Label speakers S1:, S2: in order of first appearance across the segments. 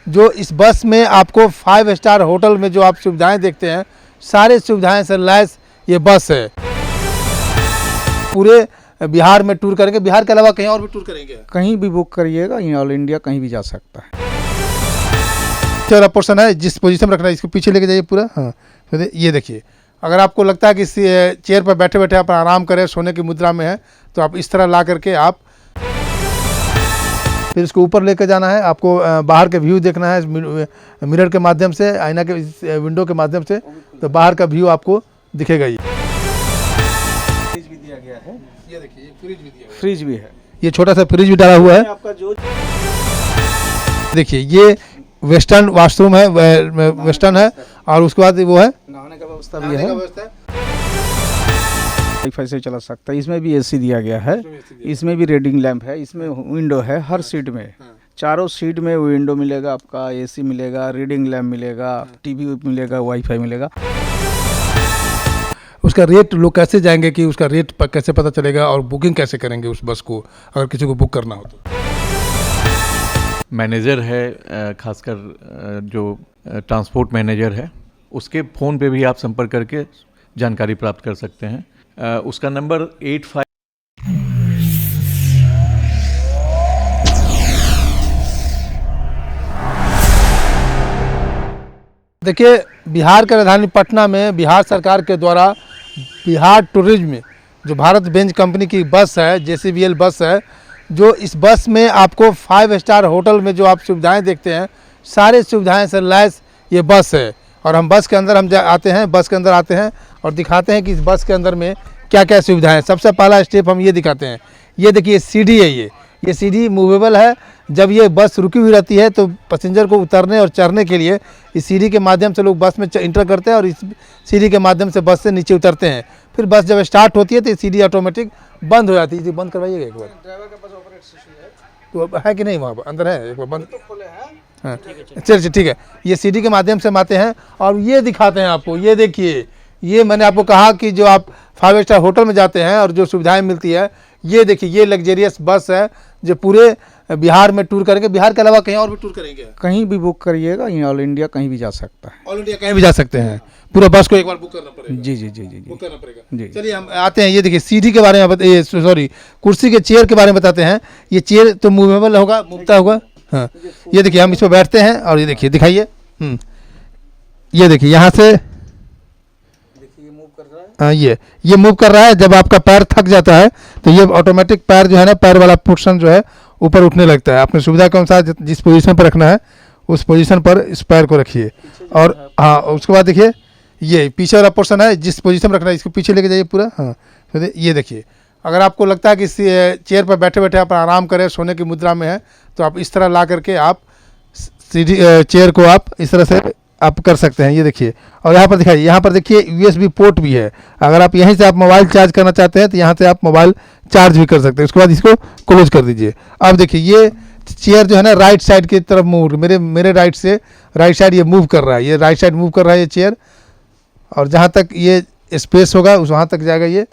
S1: जो इस बस में आपको 5 स्टार होटल में जो आप सुविधाएं देखते हैं, सारे सुविधाएं से लैस ये बस है। पूरे बिहार में टूर करेंगे, बिहार के अलावा कहीं और भी टूर करेंगे?
S2: कहीं भी बुक करिएगा, ये ऑल इंडिया कहीं भी जा सकता है।
S1: वाला पोर्शन है, जिस पोजीशन में रखना है इसको पीछे लेके जाइए पूरा। हाँ, तो ये देखिए, अगर आपको लगता है कि इस चेयर पर बैठे बैठे आप आराम करें, सोने की मुद्रा में है, तो आप इस तरह ला करके आप फिर इसको ऊपर लेकर जाना है। आपको बाहर के व्यू देखना है मिरर के माध्यम से, आईना के विंडो के माध्यम से, तो बाहर का व्यू आपको दिखेगा। ये
S2: फ्रिज भी दिया गया है,
S1: ये देखिए, फ्रिज भी दिया,
S2: फ्रिज भी है,
S1: ये छोटा सा फ्रिज भी डाला हुआ है
S2: आपका जो
S1: देखिए। ये वेस्टर्न वॉशरूम है, वेस्टर्न है, और उसके बाद वो है
S2: नहाने का व्यवस्था भी है, वाईफाई से चला सकता है। इसमें भी एसी दिया गया है, इसमें भी रीडिंग लैंप है, इसमें विंडो है हर सीट में, चारों सीट में विंडो मिलेगा, आपका एसी मिलेगा, रीडिंग लैंप मिलेगा, टीवी मिलेगा, वाईफाई मिलेगा।
S1: उसका रेट लोग कैसे जाएंगे कि उसका रेट कैसे पता चलेगा, और बुकिंग कैसे करेंगे उस बस को अगर किसी को बुक करना हो तो?
S3: मैनेजर है, खासकर जो ट्रांसपोर्ट मैनेजर है, उसके फ़ोन पे भी आप संपर्क करके जानकारी प्राप्त कर सकते हैं। उसका नंबर 85।
S1: देखिए, बिहार के राजधानी पटना में बिहार सरकार के द्वारा बिहार टूरिज्म जो भारत बेंज कंपनी की बस है, JCBL बस है, जो इस बस में आपको 5 स्टार होटल में जो आप सुविधाएं देखते हैं, सारे सुविधाएं से लैस ये बस है। और हम बस के अंदर आते हैं, बस के अंदर आते हैं और दिखाते हैं कि इस बस के अंदर में क्या क्या सुविधाएं हैं। सबसे पहला स्टेप हम ये दिखाते हैं, ये देखिए सीढ़ी है, ये सीढ़ी मूवेबल है। जब ये बस रुकी हुई रहती है तो पैसेंजर को उतरने और चढ़ने के लिए इस सीढ़ी के माध्यम से लोग बस में इंटर करते हैं और इस सीढ़ी के माध्यम से बस से नीचे उतरते हैं। फिर बस जब स्टार्ट होती है तो ये सीढ़ी ऑटोमेटिक बंद हो जाती है। बंद करवाइएगा एक बार,
S2: ड्राइवर के पास ऑपरेट सिस्टम है,
S1: तो है कि नहीं वहाँ पर अंदर है, एक बार बंद हाँ चलिए ठीक है। ये सीढ़ी के माध्यम से हम आते हैं और ये दिखाते हैं आपको। ये देखिए, ये मैंने आपको कहा कि जो आप 5 स्टार होटल में जाते हैं और जो सुविधाएं मिलती है, ये देखिए, ये लग्जरियस बस है जो पूरे बिहार में टूर करेंगे, बिहार के अलावा कहीं और भी टूर करेंगे?
S2: कहीं भी बुक करिएगा, ये ऑल इंडिया कहीं भी जा सकता है।
S1: ऑल इंडिया कहीं भी जा सकते हैं, पूरा बस को एक बार बुक करना पड़ेगा।
S2: जी जी जी जी
S1: बुक करना पड़ेगा
S2: जी।
S1: चलिए हम आते हैं, ये देखिए सीढ़ी के बारे में सॉरी कुर्सी के चेयर के बारे में बताते हैं। ये चेयर तो मूवेबल होगा, मूवता होगा। हाँ, ये देखिए हम इस पर बैठते हैं और ये देखिए, दिखाइए। ये देखिए यहाँ से
S2: मूव कर रहा है।
S1: ये मूव कर रहा है। जब आपका पैर थक जाता है तो ये ऑटोमेटिक पैर जो है ना, पैर वाला पोर्शन जो है ऊपर उठने लगता है। अपनी सुविधा के अनुसार जिस पोजीशन पर रखना है उस पोजीशन पर इस पैर को रखिए। और हाँ, उसके बाद देखिए, ये पीछे वाला पोर्शन है, जिस पोजीशन में रखना है इसको पीछे लेके जाइए पूरा। हाँ, तो ये देखिए, अगर आपको लगता है कि इस चेयर पर बैठे बैठे आप आराम करें, सोने की मुद्रा में है, तो आप इस तरह ला करके आप सीढ़ी चेयर को आप इस तरह से आप कर सकते हैं। ये देखिए, और यहाँ पर दिखाइए, यहाँ पर देखिए USB पोर्ट भी है। अगर आप यहीं से आप मोबाइल चार्ज करना चाहते हैं तो यहाँ से आप मोबाइल चार्ज भी कर सकते हैं। उसके बाद इसको क्लोज कर दीजिए। अब देखिए, ये चेयर जो है ना राइट साइड की तरफ मूव, मेरे राइट से राइट साइड ये मूव कर रहा है, ये राइट साइड मूव कर रहा है ये चेयर, और जहाँ तक ये स्पेस होगा उस वहाँ तक जाएगा ये।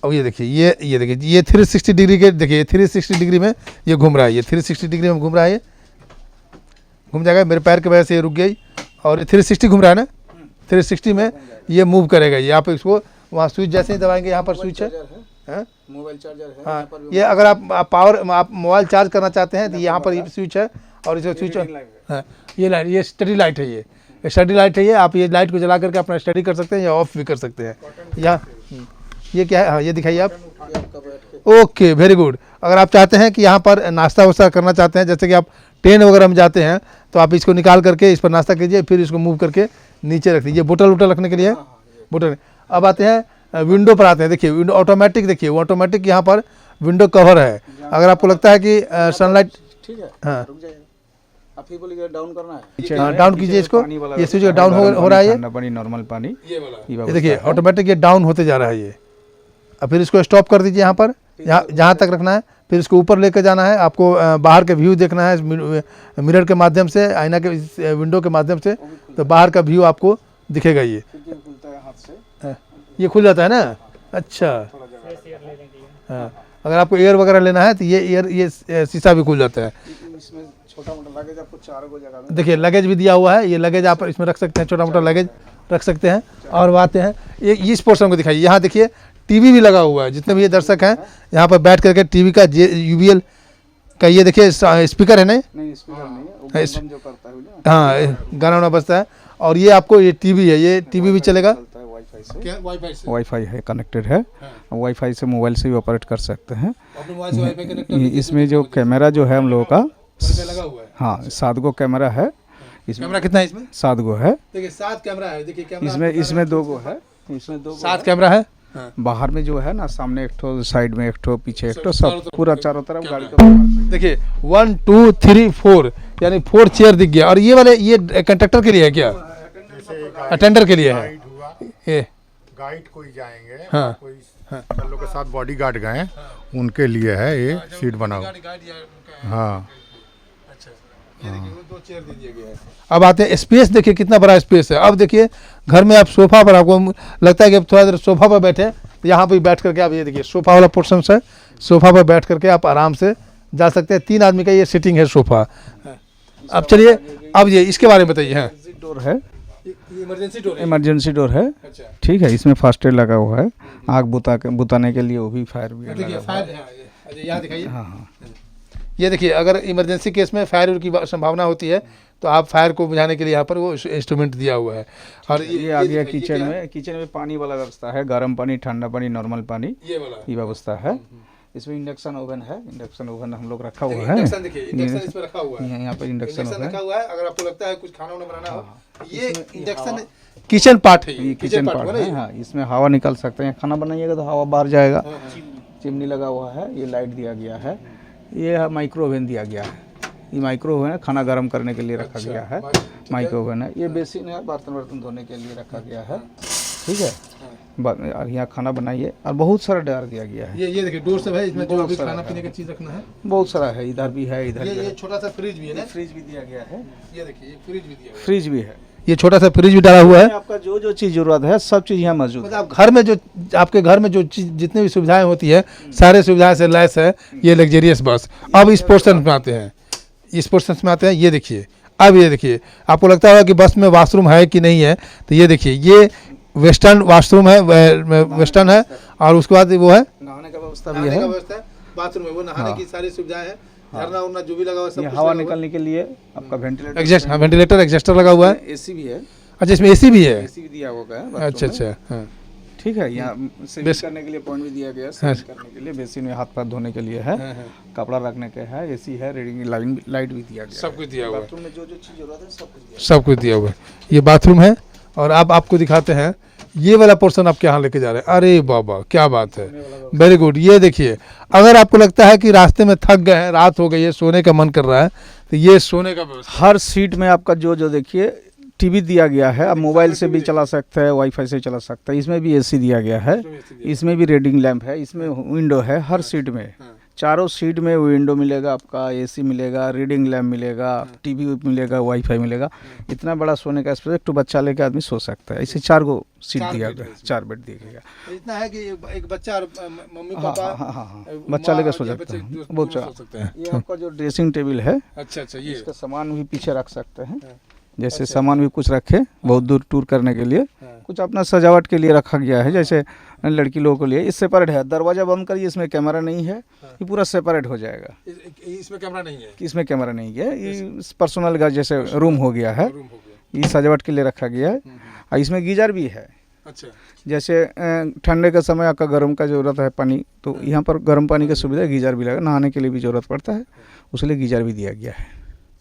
S1: और ये देखिए, ये देखिए, ये 360 डिग्री के, देखिए 360 डिग्री में ये घूम रहा है, ये 360 डिग्री में घूम रहा है, ये घूम जाएगा। मेरे पैर की वजह से ये रुक गई और 360 घूम रहा है ना, 360 में ये मूव करेगा। ये आप इसको वहाँ स्विच जैसे ही दबाएंगे, यहाँ पर स्विच है,
S2: मोबाइल चार्जर है।
S1: हाँ, ये अगर आप मोबाइल चार्ज करना चाहते हैं तो यहाँ पर ये स्विच है, और इसे स्विच है, ये लाइट, ये स्टडी लाइट है, ये स्टडी लाइट है। ये आप ये लाइट को जला करके अपना स्टडी कर सकते हैं या ऑफ भी कर सकते हैं। यहाँ ये क्या है, हाँ ये दिखाइए आप। Okay, very good. अगर आप चाहते हैं कि यहाँ पर नाश्ता वास्ता करना चाहते हैं, जैसे कि आप ट्रेन वगैरह में जाते हैं, तो आप इसको निकाल करके इस पर नाश्ता कीजिए, फिर इसको मूव करके नीचे रख दीजिए। बोतल वोटल रखने के लिए बोतल। अब आते हैं विंडो पर आते हैं। देखिए विंडो ऑटोमेटिक, देखिए वो ऑटोमेटिक यहाँ पर विंडो कवर है। अगर आपको लगता है कि सनलाइट,
S2: ठीक है,
S1: हाँ
S2: आप ही बोलिए डाउन करना है।
S1: हाँ, डाउन कीजिए इसको। ये स्विच डाउन हो रहा है, ये
S2: पानी, नॉर्मल पानी,
S1: ये देखिए ऑटोमेटिक ये डाउन होते जा रहा है ये। अब फिर इसको स्टॉप कर दीजिए यहाँ पर, जहाँ तक रखना है। फिर इसको ऊपर लेकर जाना है। आपको बाहर के व्यू देखना है मिरर के माध्यम से, आईना के विंडो के माध्यम से, तो बाहर का व्यू आपको दिखेगा। ये ये खुल जाता है ना। अच्छा, हाँ, अगर आपको एयर वगैरह लेना है तो ये एयर, ये शीशा भी खुल जाता है।
S2: इसमें छोटा मोटा लगेज आपको 4 गो जगह में।
S1: देखिए लगेज भी दिया हुआ है, ये लगेज आप इसमें रख सकते हैं, छोटा मोटा लगेज रख सकते हैं। और वो आते हैं ये इस पोर्शन को दिखाइए, यहाँ देखिए टीवी भी लगा हुआ है। जितने भी ये दर्शक हैं यहाँ पर बैठ करके टीवी का UBL का ये देखिए स्पीकर है नहीं
S2: स्पीकर नहीं है, वो बम जो करता है ना,
S1: हाँ गाना वाना बजता है। और ये आपको ये टीवी है, ये टीवी भी चलेगा
S2: चलता है वाईफाई से।
S1: क्या वाईफाई से?
S2: वाईफाई है, कनेक्टेड है। वाईफाई से मोबाइल से भी ऑपरेट कर सकते हैं।
S1: अपने मोबाइल से वाईफाई कनेक्ट
S2: इसमें जो कैमरा जो है हम लोगों का,
S1: लगा हुआ है।
S2: हाँ 7 गो कैमरा है इसमें।
S1: कैमरा कितना है इसमें?
S2: 7 गो है
S1: देखिए 7 कैमरा है। देखिए कैमरा
S2: इसमें 2 गो है, इसमें 2
S1: 7 कैमरा है।
S2: बाहर में जो है ना, सामने एक ठो, साइड में एक ठो, पीछे एक ठो, सब पूरा चारों तरफ गाड़ी का।
S1: देखिए 1 2 3 4 यानी 4 चेयर दिख गया। और ये वाले ये कंडक्टर के लिए है क्या? अटेंडर के लिए है ये।
S4: गाइड कोई जाएंगे,
S1: हाँ।
S4: कोई लोग के साथ बॉडीगार्ड गए, उनके लिए है ये सीट बना हुआ। हाँ
S1: अब आते हैं स्पेस, देखिए कितना बड़ा स्पेस है। अब देखिए घर में आप सोफा पर, आपको लगता है कि थोड़ा देर सोफा पर बैठे, तो यहाँ पर बैठ करके आप ये देखिए सोफा वाला पोर्शन है। सोफा पर बैठ करके आप आराम से जा सकते हैं। 3 आदमी का ये सीटिंग है सोफा। अब चलिए अब ये इसके बारे में बताइए। हाँ
S2: डोर है,
S1: इमरजेंसी डोर है।
S2: इमरजेंसी डोर है, ठीक है। इसमें फास्ट एड लगा हुआ है, आग बुताने के लिए वो भी फायर भी लगा हुआ है।
S1: यहाँ दिखाइए।
S2: हाँ
S1: ये देखिए अगर इमरजेंसी केस में फायर की संभावना होती है तो आप फायर को बुझाने के लिए यहाँ पर वो इंस्ट्रूमेंट दिया हुआ है। और
S2: ये आ गया किचन में। किचन में पानी वाला व्यवस्था है, गर्म पानी, ठंडा पानी, नॉर्मल पानी, ये व्यवस्था है। इसमें इंडक्शन ओवन है, इंडक्शन ओवन हम लोग रखा हुआ है।
S1: इंडक्शन इसमें रखा हुआ है,
S2: यहाँ पर इंडक्शन ओवन
S1: रखा हुआ है। अगर आपको लगता है कुछ खाना वाना बनाना हो, ये इंडक्शन किचन पार्ट है।
S2: ये किचन पार्ट है। हाँ इसमें हवा निकल सकते हैं, खाना बनाइएगा तो हवा बाहर जाएगा। चिमनी लगा हुआ है, ये लाइट दिया गया है। ये माइक्रो ओवन दिया गया है, ये माइक्रो ओवन है, खाना गर्म करने के लिए रखा गया है। माइक्रो ओवन है। ये बेसिन है, बर्तन धोने के लिए रखा गया है, ठीक है। और यहाँ खाना बनाइए। और बहुत सारा ड्रायर दिया गया है।
S1: ये देखिए डोर से है, इसमें जो अभी खाना पीने की चीज रखना है
S2: बहुत सारा है। इधर भी है, इधर
S1: ये छोटा सा फ्रिज भी है ना,
S2: फ्रिज भी दिया गया है।
S1: ये देखिए फ्रिज भी दिया हुआ है।
S2: फ्रिज भी है,
S1: ये छोटा सा फ्रिज भी डाला हुआ है।
S2: आपका जो चीज़ जरूरत है सब चीज़ यहाँ मौजूद है।
S1: मतलब घर में जो आपके घर में जो चीज जितनी भी सुविधाएं होती है सारे सुविधाएं से लैस है ये लग्जरियस बस। अब इस पोर्शन में आते हैं, इस पोर्शन में आते हैं। ये देखिए अब ये देखिए, आपको लगता होगा कि बस में वॉशरूम है कि नहीं है, तो ये देखिए ये वेस्टर्न वॉशरूम है, वेस्टर्न है। और उसके बाद वो है
S2: नहाने का व्यवस्था भी है,
S1: बाथरूम है, वो नहाने की सारी सुविधाएं है। झरना उरना जो भी लगा हुआ है, सब
S2: ये
S1: कुछ
S2: हवा
S1: लगा हुआ है।
S2: निकलने के लिए आपका वेंटिलेटर,
S1: एग्जॉस्ट, हाँ वेंटिलेटर एग्जॉस्टर लगा हुआ है।
S2: एसी भी है।
S1: अच्छा इसमें एसी भी है।
S2: एसी भी दिया होगा।
S1: अच्छा अच्छा हाँ
S2: ठीक है। यहाँ सेविंग करने के लिए पॉइंट भी दिया गया है, सेविंग करने के लिए, बेसिन में हाथ पैर धोने के लिए है, कपड़ा रखने के है, एसी है, रीडिंग लाइट भी दिया गया,
S1: सब कुछ दिया हुआ है।
S2: बाथरूम में जो चीज़ जरूरत है सब कुछ
S1: सब कुछ दिया हुआ है। ये बाथरूम है। और अब आपको दिखाते हैं ये वाला पोर्शन आप यहाँ लेके जा रहे हैं। अरे बाबा क्या बात है, वेरी गुड। ये देखिए अगर आपको लगता है कि रास्ते में थक गए हैं, रात हो गई है, सोने का मन कर रहा है, तो ये सोने का व्यवस्था।
S2: हर सीट में आपका जो देखिए टीवी दिया गया है। आप मोबाइल से भी चला सकते हैं, वाईफाई से चला सकते हैं। इसमें भी एसी दिया गया है, इसमें भी रीडिंग लैंप है, इसमें विंडो है हर सीट में। चारों सीट में विंडो मिलेगा, आपका एसी मिलेगा, रीडिंग लैम्प मिलेगा, टीवी मिलेगा, वाईफाई मिलेगा। इतना बड़ा सोने का स्पेस, एक बच्चा लेके आदमी सो सकता है। इसे 4 गो सीट दिया गया, 4 बेड दिया गया।
S1: इतना है कि एक बच्चा और मम्मी
S2: हाँ
S1: पापा
S2: हाँ, बच्चा लेकर सो सकता है, बहुत सारा। ये आपका जो ड्रेसिंग टेबल है,
S1: अच्छा अच्छा, ये
S2: इसका सामान भी पीछे रख सकते हैं। जैसे सामान भी कुछ रखे, बहुत दूर टूर करने के लिए, कुछ अपना सजावट के लिए रखा गया है, जैसे लड़की लोगों के लिए। इस सेपरेट है, दरवाजा बंद करिए, इसमें कैमरा नहीं है, ये पूरा सेपरेट हो जाएगा।
S1: इसमें कैमरा नहीं है,
S2: इसमें कैमरा नहीं है, ये पर्सनल का जैसे रूम हो गया है, ये सजावट के लिए रखा गया है। और इसमें गीजर भी है।
S1: अच्छा,
S2: जैसे ठंडे का समय आपका गर्म का ज़रूरत है पानी, तो यहाँ पर गर्म पानी की सुविधा, गीजर भी लगा, नहाने के लिए भी ज़रूरत पड़ता है, उसके गीजर भी दिया गया है।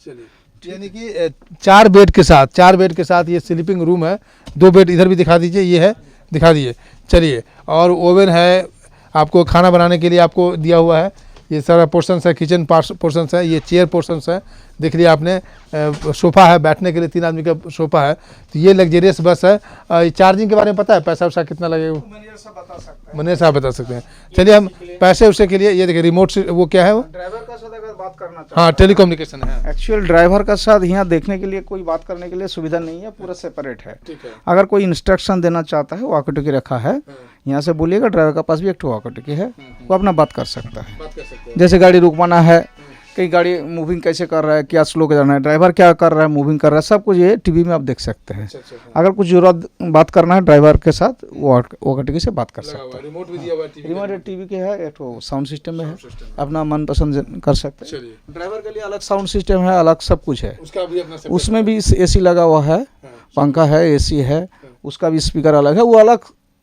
S1: चलिए, यानी कि 4 बेड के साथ ये स्लीपिंग रूम है। 2 बेड इधर भी दिखा दीजिए, ये है, दिखा दीजिए। चलिए, और ओवन है, आपको खाना बनाने के लिए आपको दिया हुआ है। ये सारा पोर्शंस है, किचन पोर्शंस है, ये चेयर पोर्शंस है। देख लिया आपने, सोफ़ा है, बैठने के लिए 3 आदमी का सोफ़ा है। तो ये लग्जरियस बस है। चार्जिंग के बारे में पता है, पैसा वैसा कितना लगेगा? मैनेजर साहब बता सकते हैं। चलिए हम पैसे उसे के लिए, ये देखिए रिमोट से, वो क्या है, वो
S2: ड्राइवर का साथ अगर बात करना
S1: हाँ टेलीकम्युनिकेशन है।
S2: एक्चुअल ड्राइवर का साथ यहाँ देखने के लिए कोई बात करने के लिए सुविधा नहीं है, पूरा सेपरेट है। अगर कोई इंस्ट्रक्शन देना चाहता है, वॉकी टॉकी रखा है, यहाँ से बोलिएगा, ड्राइवर का पास भी एक वॉकी टॉकी है, वो अपना बात कर सकता है। जैसे गाड़ी रुकवाना है, कई गाड़ी मूविंग कैसे कर रहा है, क्या स्लो करना है, ड्राइवर क्या कर रहा है, मूविंग कर रहा है, सब कुछ ये टीवी में आप देख सकते हैं। अगर कुछ जरूरत बात करना है ड्राइवर के साथ, वो वोकटी से बात कर सकते हैं।
S1: रिमोट भी दिया हुआ है
S2: रिमोट टीवी के है, एक तो साउंड सिस्टम में है, अपना मन पसंद कर सकते हैं। ड्राइवर के लिए अलग साउंड सिस्टम है, अलग सब कुछ है।
S1: उसका भी अपना
S2: उसमें भी एसी लगा हुआ है, पंखा है, एसी है, उसका भी स्पीकर अलग है, वो अलग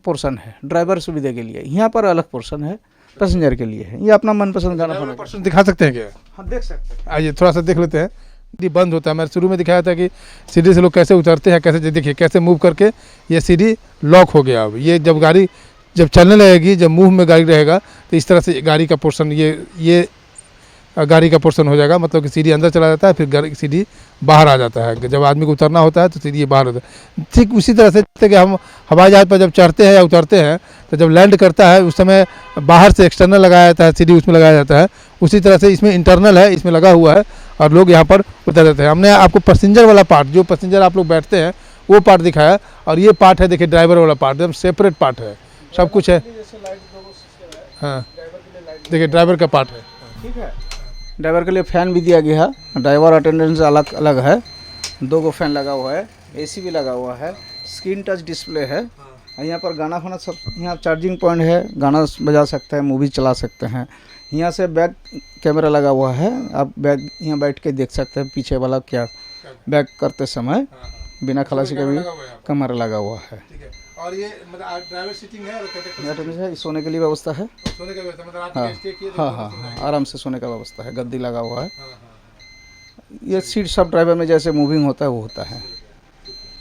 S2: पोर्शन है ड्राइवर सुविधा के लिए। यहाँ पर अलग पोर्शन है पैसेंजर के लिए है। ये अपना मनपसंद गाना सुना
S1: पर्सन दिखा सकते हैं क्या?
S2: हाँ देख सकते हैं।
S1: आइए थोड़ा सा देख लेते हैं। सीढ़ी बंद होता है, मैंने शुरू में दिखाया था कि सीढ़ी से लोग कैसे उतरते हैं, कैसे देखिए कैसे मूव करके ये सीढ़ी लॉक हो गया। अब ये जब गाड़ी जब चलने लगेगी, जब मूव में गाड़ी रहेगा तो इस तरह से गाड़ी का पोर्शन ये गाड़ी का पोर्शन हो जाएगा, मतलब कि सीढ़ी अंदर चला जाता है, फिर गाड़ी की सीढ़ी बाहर आ जाता है। जब आदमी को उतरना होता है तो सीढ़ी बाहर होता है। ठीक उसी तरह से कि हम हवाई जहाज पर जब चढ़ते हैं या उतरते हैं तो जब लैंड करता है उस समय बाहर से एक्सटर्नल लगाया जाता है, सीढ़ी उसमें लगाया जाता है। उसी तरह से इसमें इंटरनल है, इसमें लगा हुआ है और लोग यहाँ पर उतर जाते हैं। हमने आपको पैसेंजर वाला पार्ट, जो पैसेंजर आप लोग बैठते हैं वो पार्ट दिखाया, और ये पार्ट है देखिए ड्राइवर वाला पार्ट, एकदम सेपरेट पार्ट है, सब कुछ है। हाँ देखिए ड्राइवर का पार्ट है।
S2: ठीक है, ड्राइवर के लिए फैन भी दिया गया है, ड्राइवर अटेंडेंस अलग अलग है, 2 फैन लगा हुआ है, एसी भी लगा हुआ है, स्क्रीन टच डिस्प्ले है। यहाँ पर गाना फाना सब, यहाँ चार्जिंग पॉइंट है, गाना बजा सकते हैं, मूवी चला सकते हैं। यहाँ से बैक कैमरा लगा हुआ है, आप बैक यहाँ बैठ के देख सकते हैं पीछे वाला क्या बैक करते समय बिना खलासी का भी कैमरा लगा हुआ है।
S1: और ये मतलब ड्राइवर सीटिंग है और
S2: है, सोने के लिए व्यवस्था है।
S1: सोने का व्यवस्था मतलब रात
S2: हाँ
S1: में स्टे किए
S2: हाँ हाँ हाँ, आराम से सोने का व्यवस्था है, गद्दी लगा हुआ है। ये सीट सब ड्राइवर में जैसे मूविंग होता है वो होता है।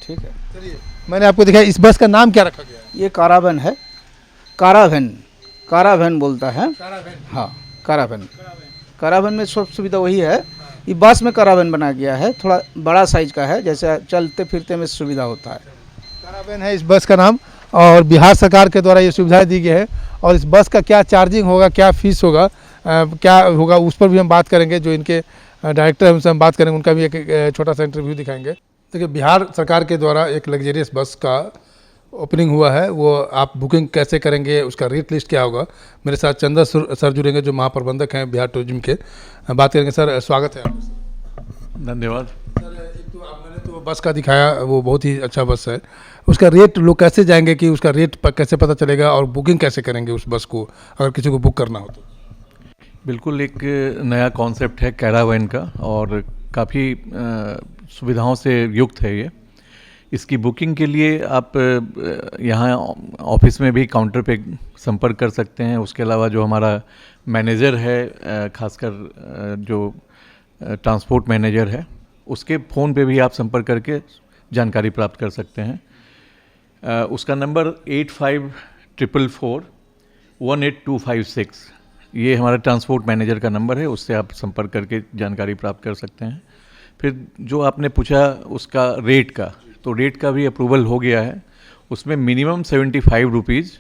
S2: ठीक है,
S1: चलिए मैंने आपको दिखाया। इस बस का नाम क्या रखा गया है?
S2: ये कारावैन है, कारावैन बोलता है। हाँ कारावैन, कारावैन में सब सुविधा वही है। ये बस में कारावैन बना गया है, थोड़ा बड़ा साइज का है, जैसे चलते फिरते में सुविधा होता है।
S1: कारावैन है इस बस का नाम, और बिहार सरकार के द्वारा ये सुविधाएं दी गई है। और इस बस का क्या चार्जिंग होगा, क्या फीस होगा, क्या होगा, उस पर भी हम बात करेंगे। जो इनके डायरेक्टर हैं उनसे हम बात करेंगे, उनका भी एक छोटा सा इंटरव्यू दिखाएंगे। देखिए बिहार सरकार के द्वारा एक लग्जरियस बस का ओपनिंग हुआ है, वो आप बुकिंग कैसे करेंगे, उसका रेट लिस्ट क्या होगा। मेरे साथ चंदा सर जुड़ेंगे जो महाप्रबंधक हैं बिहार टूरिज्म के, बात करेंगे। सर स्वागत है आपका।
S3: धन्यवाद।
S1: सर एक तो मैंने तो बस का दिखाया, वो बहुत ही अच्छा बस है। उसका रेट लोग कैसे जाएंगे कि उसका रेट कैसे पता चलेगा, और बुकिंग कैसे करेंगे उस बस को अगर किसी को बुक करना हो तो?
S3: बिल्कुल एक नया कॉन्सेप्ट है कैरावैन का, और काफ़ी सुविधाओं से युक्त है ये। इसकी बुकिंग के लिए आप यहाँ ऑफिस में भी काउंटर पे संपर्क कर सकते हैं। उसके अलावा जो हमारा मैनेजर है, खासकर जो ट्रांसपोर्ट मैनेजर है, उसके फ़ोन पे भी आप संपर्क करके जानकारी प्राप्त कर सकते हैं। उसका नंबर 8544418256, ये हमारा ट्रांसपोर्ट मैनेजर का नंबर है, उससे आप संपर्क करके जानकारी प्राप्त कर सकते हैं। फिर जो आपने पूछा उसका रेट का, तो रेट का भी अप्रूवल हो गया है। उसमें मिनिमम 75 रुपीज़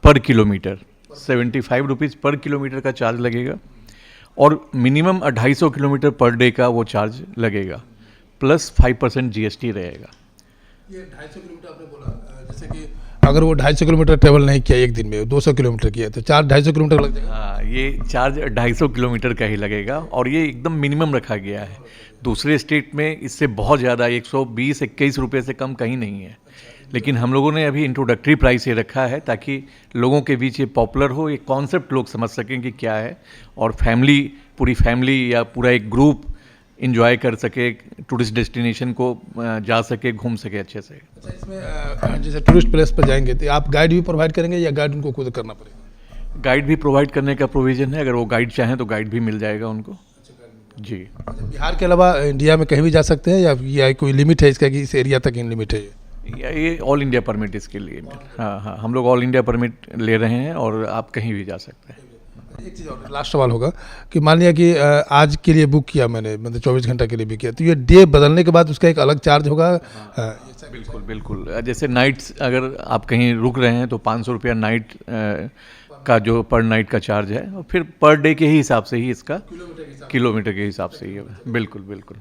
S3: पर किलोमीटर, 75 रुपीज़ पर किलोमीटर का चार्ज लगेगा, और मिनिमम 250 किलोमीटर पर डे का वो चार्ज लगेगा, प्लस 5% GST रहेगा।
S1: ये 250 किलोमीटर आपने बोला, जैसे कि अगर वो 250 किलोमीटर ट्रेवल नहीं किया एक दिन में, 200 किलोमीटर किया तो चार्ज 250 किलोमीटर लग जाएगा।
S3: हाँ, ये चार्ज 250 किलोमीटर का ही लगेगा, और ये एकदम मिनिमम रखा गया है। दूसरे स्टेट में इससे बहुत ज़्यादा 120-21 रुपये से कम कहीं नहीं है, लेकिन हम लोगों ने अभी इंट्रोडक्टरी प्राइस ये रखा है ताकि लोगों के बीच ये पॉपुलर हो, ये कॉन्सेप्ट लोग समझ सकें कि क्या है, और फैमिली, पूरी फैमिली या पूरा एक ग्रुप इंजॉय कर सके, टूरिस्ट डेस्टिनेशन को जा सके, घूम सके अच्छे से।
S1: अच्छा, इसमें जैसे टूरिस्ट प्लेस पर जाएंगे तो आप गाइड भी प्रोवाइड करेंगे या गाइड उनको खुद करना पड़ेगा?
S3: गाइड भी प्रोवाइड करने का प्रोविज़न है, अगर वो गाइड चाहें तो गाइड भी मिल जाएगा उनको। जी।
S1: अच्छा, बिहार के अलावा इंडिया में कहीं भी जा सकते हैं या कोई लिमिट है इसका कि इस एरिया तक इन लिमिट है?
S3: ये ऑल इंडिया परमिट इसके लिए। हाँ हाँ, हम लोग ऑल इंडिया परमिट ले रहे हैं, और आप कहीं भी जा सकते हैं।
S1: एक चीज़ और लास्ट सवाल होगा कि मान लिया कि आज के लिए बुक किया मैंने, मतलब 24 घंटा के लिए भी किया, तो ये डे बदलने के बाद उसका एक अलग चार्ज होगा?
S3: बिल्कुल बिल्कुल। जैसे नाइट्स अगर आप कहीं रुक रहे हैं तो 500 रुपया नाइट का जो पर नाइट का चार्ज है, और फिर पर डे के ही हिसाब से ही इसका किलोमीटर के हिसाब से ही है। बिल्कुल बिल्कुल।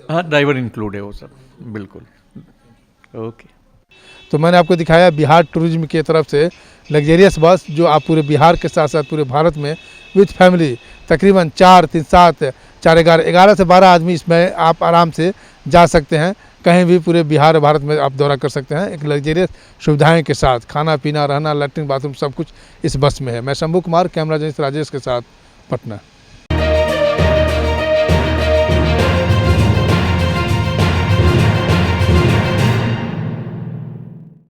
S3: हाँ, ड्राइवर इंक्लूड है वो सब, बिल्कुल। ओके।
S1: तो मैंने आपको दिखाया बिहार टूरिज्म की तरफ से लग्जरियस बस, जो आप पूरे बिहार के साथ साथ पूरे भारत में विथ फैमिली तकरीबन 4, 3, 7, 4, 11 से 12 आदमी इसमें आप आराम से जा सकते हैं। कहीं भी पूरे बिहार भारत में आप दौरा कर सकते हैं। एक लग्जरियस सुविधाएं के साथ, खाना पीना, रहना, लैट्रिन बाथरूम सब कुछ इस बस में है। मैं शंभू कुमार, कैमरा जर्नलिस्ट राजेश के साथ, पटना।